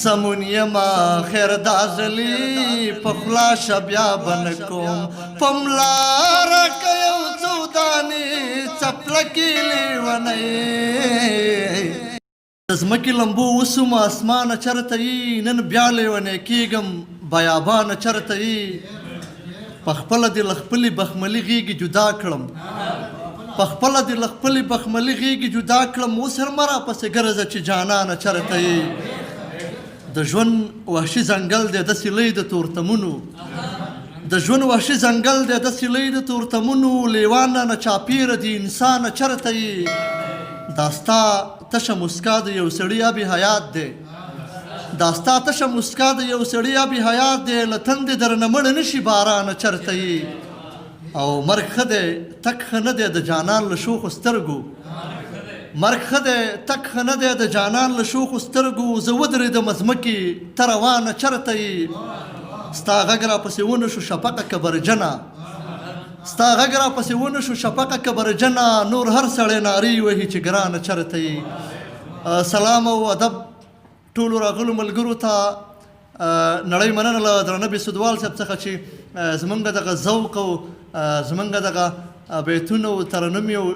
سمون یما خیر دازلی پخلا شبیا بنکوم پملارا کیو زودانی چپلکی لیونی زمکی لمبو وسوم اسمان چرتئی نن بیا لیونی کیگم بیابان چرتئی پخپل دی لخپلی بخملی غیگی جدا کړم پخپل دی لخپلی بخملی غیگی جدا کړم اوس هر مرا پسې ګرځه چې جانان چرتئی د ژوند وحشي ځنګل دی داسې لوی د تورتمونو د ژوند وحشي ځنګل دی داسې لوی د تورتمونو لیوان نه چاپیره د انسان چرتئی دا ستا تشه مسکا د یو سړي آبي حیات دی دا ستا تشه مسکا د یو سړي آبي حیات دی له تندې درنه مړ نشي باران چرتئی او مرګ ښه دی تک ښه نه دی د جانان له شوخو سترګو مرګ ښه دی تک ښه نه دی د جانان له شوخو سترګو زه ودرېدم ځمکې ته روانه چرتئی ستا غږ راپسې ونه شو شفقه کبرجنه ستا غږ راپسې ونه شو شفقه کبرجنه نور هر سړی نارې وهي چې ګرانه چرتئی سلام او ادب ټولو راغلو ملګرو ته نړۍ مننه له درانه بېسودوال صاحب څخه چې زمونږ دغه ذوق او زمونږ دغه بیتونه او ترنمې او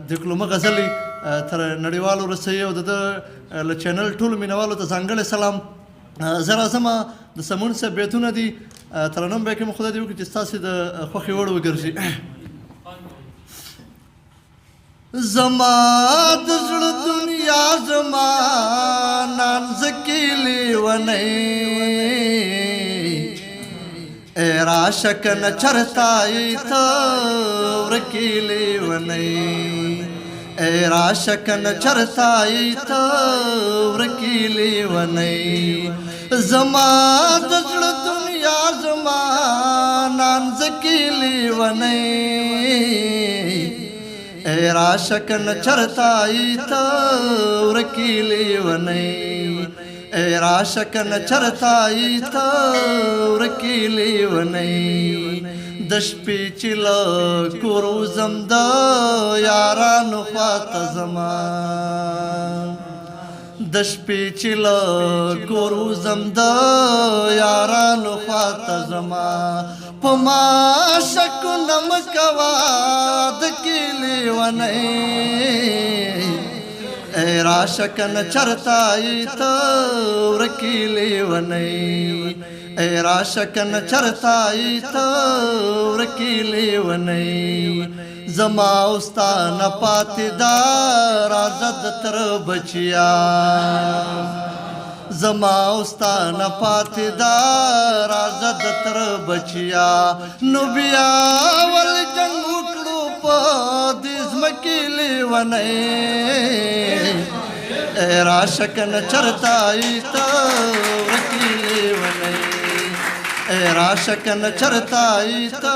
دکلمه غزلې تر نړیوالو رسوي او د ده له چینل ټولو مینوالو ته ځانګړی سلام زه راځم د سمون صاحب بیتونه دي ترنم به کوم خدای دې وکړي چې ستاسې د خوښې وړ وګرځي زما د زړه دنیا زما نازکې لیونۍ ای راشه کنه چرتای ته ورکې لیونۍ ای راشه کنه چرتای ته ورکې لیونۍ زما د زړه دنیا زما نازکې لیونۍ ای راشه کنه چرتای ته ورکې لیونۍ ای راشه کنه چرتای ته ورکې لیونۍ د شپې چې له کور وځم د یارانو خواته ځمه د شپې چې له کور وځم د یارانو خواته ځمه په ما شکونه مه کوه د کې لیونۍ ای راشه کنه چرتای ته ورکې لیونۍ ای راشه کنه چرتای ته ورکې لیونۍ زما او ستا نه پاتې دا راځه د تره بچیا زما او ستا نه پاتې دا راځه د تره بچیا نو بیا ولې جنګ وکړو په دې ځمکې لیونۍ ای راشه کنه چرتای ته ورکې لیونۍ ای راشه کنه چرتای ته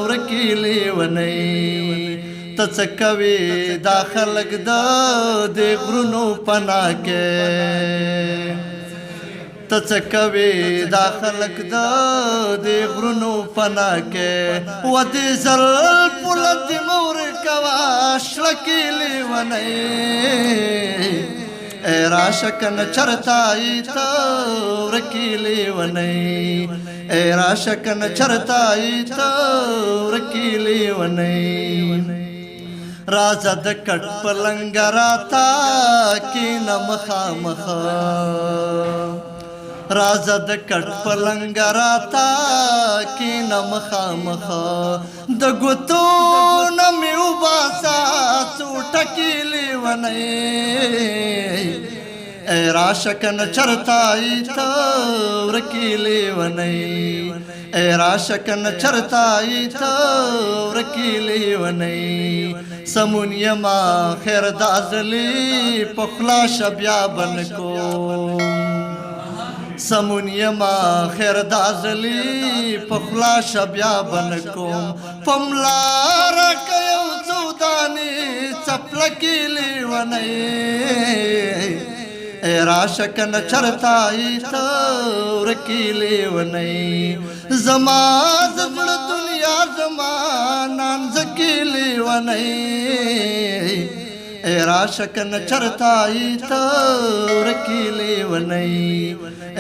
ورکې لیونۍ ته څه کوې دا خلک د دې غرونو پناه کې ته څه کوې دا خلک د دې غرونو پناه کې و دې زلفو له دې مه ورکوه شړکې لیونۍ ای راشه کنه چرتای ته ورکې لیونۍ ای راشه کنه چرتای ته ورکې لیونۍ راځه د کټ پلنګ راته کښېنه مخامخ راځه د کټ پلنګ راته کښېنه مخامخ د ګوتو نه مې وباسه څو ټکې لیونۍ ای راشه کنه چرتای ته ورکې لیونۍ ای راشه کنه چرتای ته ورکې لیونۍ سمون یما خیر دازلی پخلا شبیا بنکوم سمون یما خیر دازلی پخلا شبیا بنکوم پملارا کیو زودانی چپلکی لیونۍ ای راشه کنه چرتای ته ورکې لیونۍ زما د زړه دنیا زما نازکې لیونۍ ए राशकन चरताई तोर की लेवनई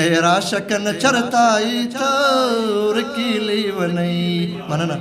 ए राशकन चरताई तोर की लेवनई मनना